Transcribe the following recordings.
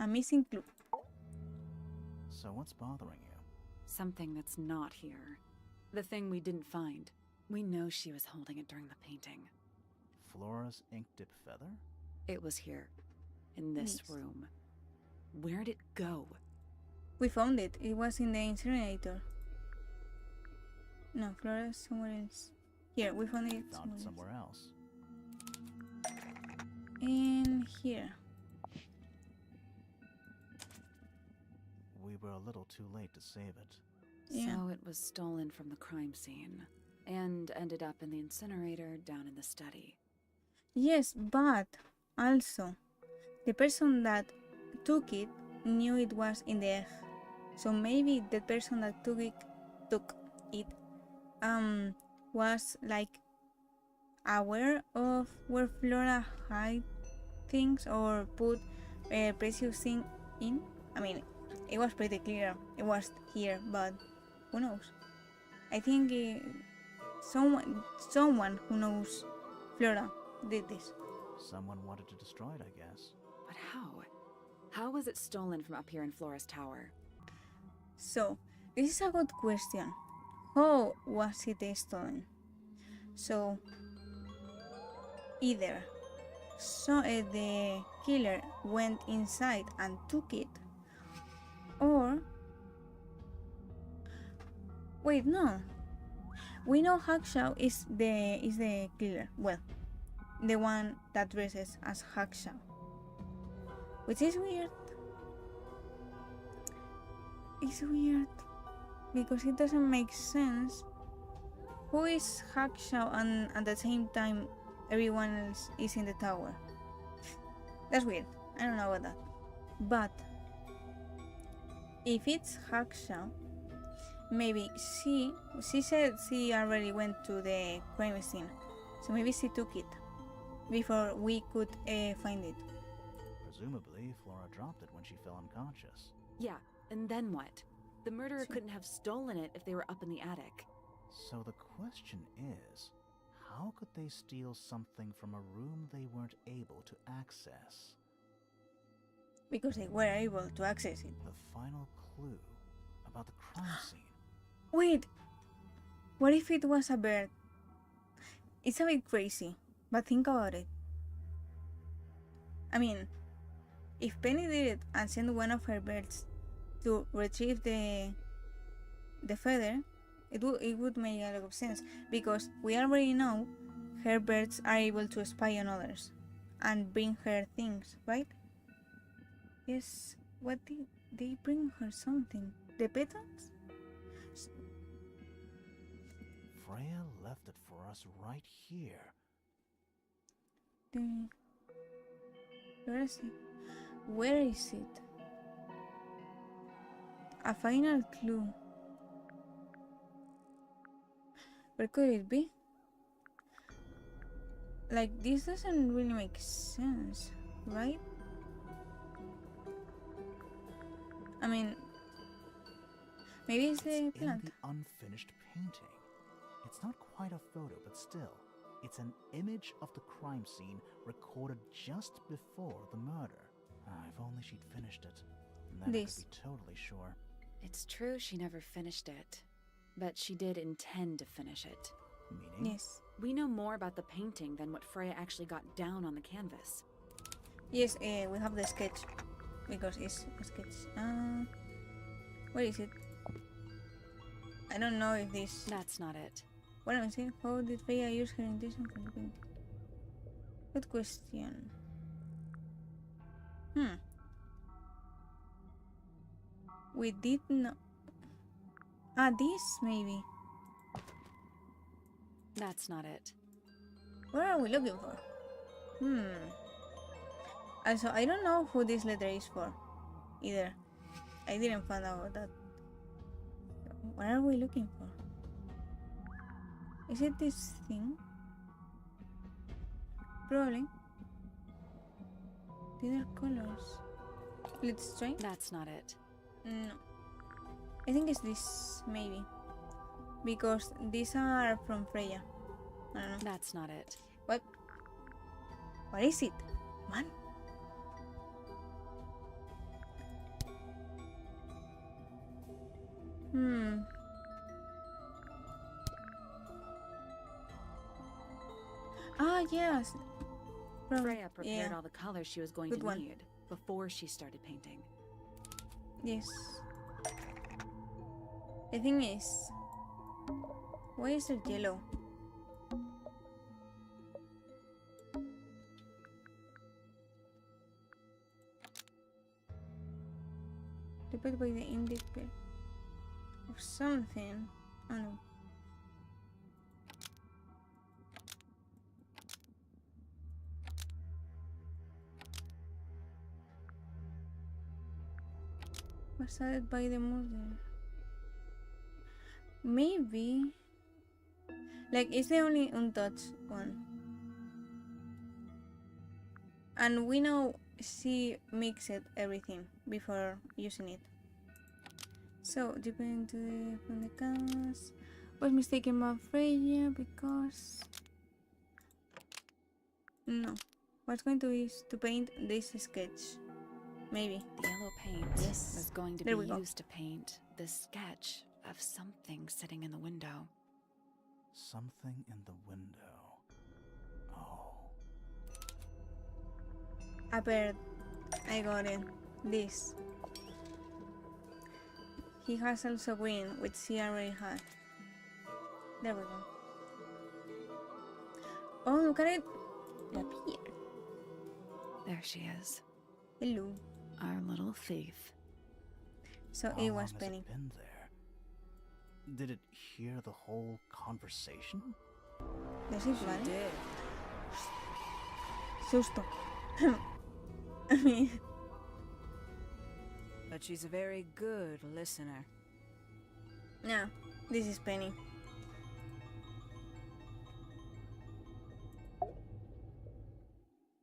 A missing clue. So what's bothering you? Something that's not here. The thing we didn't find. We know she was holding it during the painting. Flora's ink dip feather? It was here. In this Yes. room. Where'd it go? We found it. It was in the incinerator. No, Flora's somewhere else. Here, we found it Found it somewhere else. In here. We were a little too late to save it. Yeah. So it was stolen from the crime scene. And ended up in the incinerator down in the study. Yes, but also the person that took it knew it was in the egg. So maybe the person that took it was like aware of where Flora hide things or put a precious thing in. I mean, it was pretty clear it was here, but who knows? I think someone who knows Flora did this. Someone wanted to destroy it, I guess. But how? How was it stolen from up here in Flora's tower? So, this is a good question. How was it stolen? So, either the killer went inside and took it, or wait, no. We know Hawkshaw is the killer. Well, the one that dresses as Hawkshaw, which is weird. It's weird because it doesn't make sense. Who is Hawkshaw and at the same time everyone else is in the tower? That's weird. I don't know about that. But if it's Hawkshaw, maybe she said she already went to the crime scene, so maybe she took it before we could find it. Presumably, Flora dropped it when she fell unconscious. Yeah, and then what? The murderer So- couldn't have stolen it if they were up in the attic. So the question is, how could they steal something from a room they weren't able to access? Because they were able to access it. The final clue about the crime scene. Wait, what if it was a bird? It's a bit crazy, but think about it. I mean, if Penny did it and sent one of her birds to retrieve the feather, it would make a lot of sense, because we already know her birds are able to spy on others and bring her things, right? Yes, what did they bring her? Something? The petals? Freya left it for us right here. Where is it? Where is it? A final clue. Where could it be? Like, this doesn't really make sense, right? I mean, maybe it's the In plant. the unfinished painting. It's not quite a photo, but still, it's an image of the crime scene recorded just before the murder. If only she'd finished it. Then I This. could be totally sure. It's true she never finished it. But she did intend to finish it. Meaning? Yes. We know more about the painting than what Freya actually got down on the canvas. Yes, we have the sketch. Because it's a sketch. Where is it? I don't know if this... That's not it. What am I saying? How did Freya use her intuition for the painting? Good question. We did not... this maybe. That's not it. What are we looking for? Also, I don't know who this letter is for, either. I didn't find out that. What are we looking for? Is it this thing? Probably. These are colors. Let's try. That's not it. No. I think it's this, maybe. Because these are from Freya. I don't know. That's not it. What? What is it? Man? Hmm. Ah, yes. Freya prepared Yeah, all the colors she was going good to one. need before she started painting. Yes. The thing is, why is it yellow? Depended by the index of something. Oh no. Was added by the murder. Maybe. Like, it's the only untouched one. And we know she mixed everything before using it. So, depending from the canvas, was mistaken by Freya because no, what's going to is to paint this sketch, maybe. The yellow paint Yes. was going to There be we go. used to paint the sketch of something sitting in the window. Something in the window. Oh. A bird. I got it. This. He has also green, which she already had. There we go. Oh, look at it. Up here. There she is, Hello. our little thief. So How it long was has Penny. it been there? Did it hear the whole conversation? Does it plan? did. Susto. I mean, But she's a very good listener. no. This is Penny.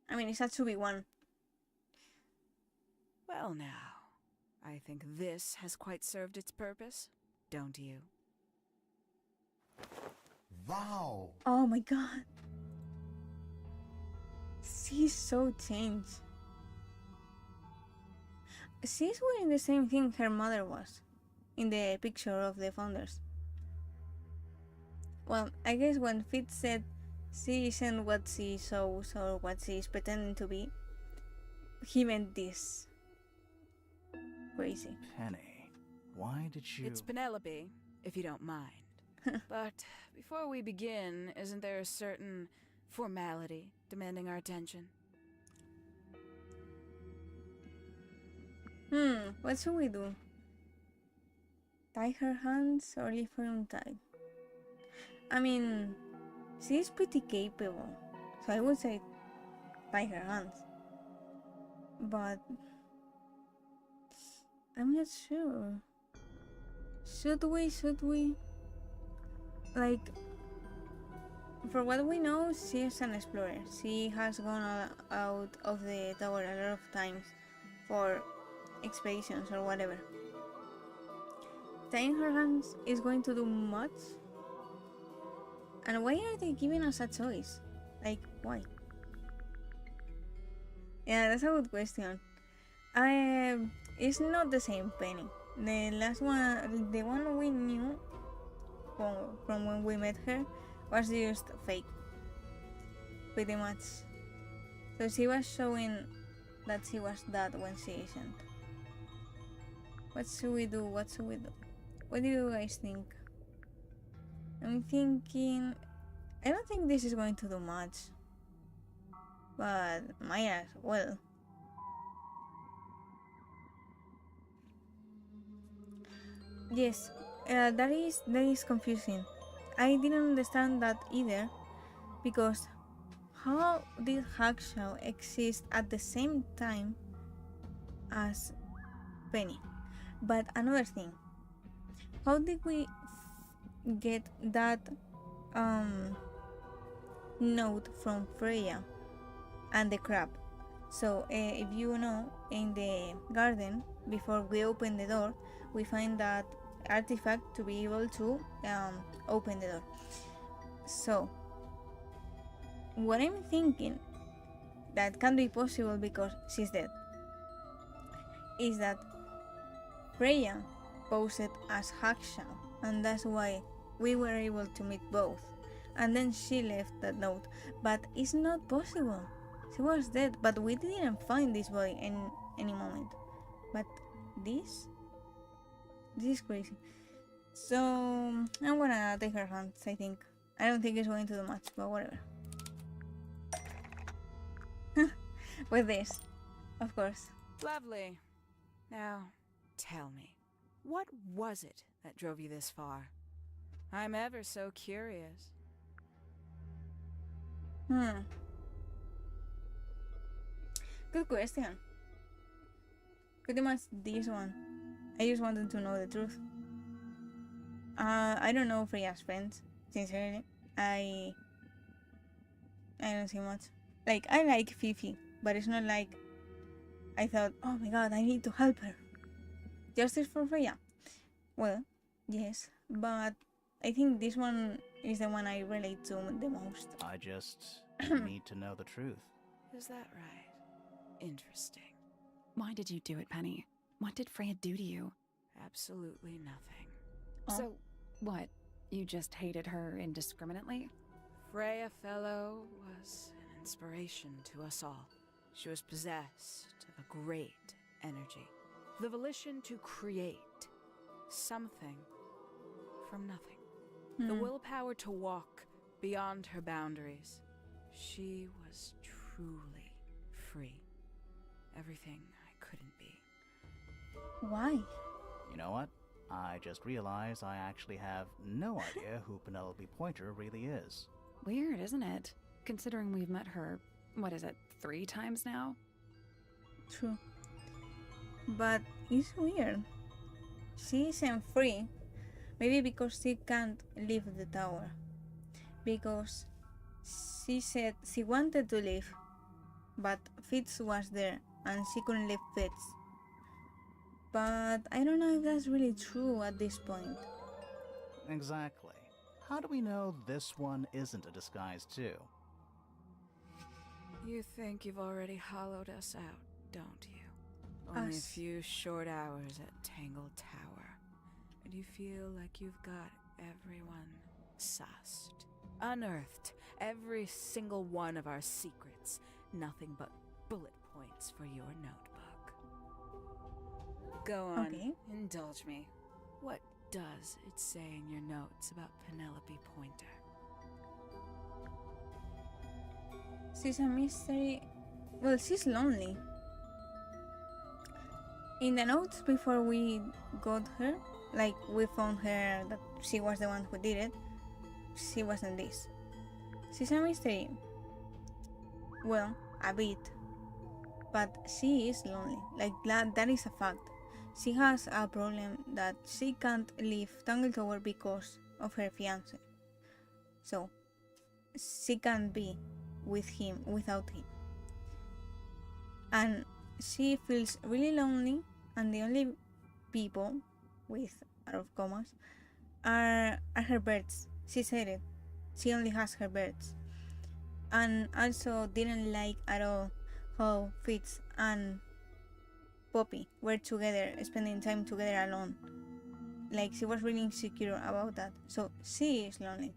I mean, it's a 2v1. Well now, I think this has quite served its purpose, don't you? Wow! Oh my god. She's so changed. She's wearing the same thing her mother was in the picture of the founders. Well, I guess when Fitz said she isn't what she shows or what she is pretending to be, he meant this. Crazy. Penny, why did you... It's Penelope, if you don't mind. But before we begin, isn't there a certain formality demanding our attention? What should we do? Tie her hands or leave her untied? I mean, she's pretty capable, so I would say tie her hands. But I'm not sure. Should we? Like, for what we know, she is an explorer. She has gone out of the tower a lot of times for expeditions or whatever. Tying her hands is going to do much? And why are they giving us a choice? Like, why? Yeah, that's a good question. It's not the same Penny. The last one, the one we knew from when we met her, was just fake. Pretty much. So she was showing that she was that when she isn't. What should we do? What do you guys think? I'm thinking... I don't think this is going to do much. But might as well. Yes, that is confusing. I didn't understand that either, because how did hawkshaw exist at the same time as Penny? But another thing, how did we get that note from Freya and the crab? So if you know, in the garden, before we open the door, we find that artifact to be able to open the door. So what I'm thinking that can be possible because she's dead is that Freya posed as hawkshaw, and that's why we were able to meet both. And then she left that note, but it's not possible. She was dead, but we didn't find this body in any moment. But this is crazy. So I'm gonna take her hands, I think. I don't think it's going to do much, but whatever. With this, of course. Lovely. Now, tell me, what was it that drove you this far? I'm ever so curious. Good question. Pretty much this one. I just wanted to know the truth. I don't know Freya's friends, sincerely. I don't see much. Like, I like Fifi, but it's not like I thought, oh my god, I need to help her. Justice for Freya? Well, yes, but I think this one is the one I relate to the most. I just need to know the truth. Is that right? Interesting. Why did you do it, Penny? What did Freya do to you? Absolutely nothing. Oh. So, what? You just hated her indiscriminately? Freya Fellow was an inspiration to us all. She was possessed of a great energy, the volition to create something from nothing, the willpower to walk beyond her boundaries. She was truly free. Everything I couldn't be. Why? You know what? I just realized I actually have no idea who Penelope Pointer really is. Weird, isn't it? Considering we've met her, what is it, 3 times now? True. But it's weird. She isn't free. Maybe because she can't leave the tower. Because she said she wanted to leave, but Fitz was there and she couldn't leave Fitz. But I don't know if that's really true at this point. Exactly. How do we know this one isn't a disguise too? You think you've already hollowed us out, don't you? Only a Us. few short hours at Tangle Tower, and you feel like you've got everyone sussed. Unearthed every single one of our secrets. Nothing but bullet points for your notebook. Go on, Okay. indulge me. What does it say in your notes about Penelope Pointer? She's a mystery. Well, she's lonely. In the notes before we got her, like we found her that she was the one who did it, she wasn't this. She's a mystery. Well, a bit. But she is lonely. Like, that is a fact. She has a problem that she can't leave Tangle Tower because of her fiancé. So, she can't be with him without him. And she feels really lonely, and the only people, with out of commas, are her birds. She said it. She only has her birds. And also didn't like at all how Fitz and Poppy were together, spending time together alone. Like, she was really insecure about that. So she is lonely.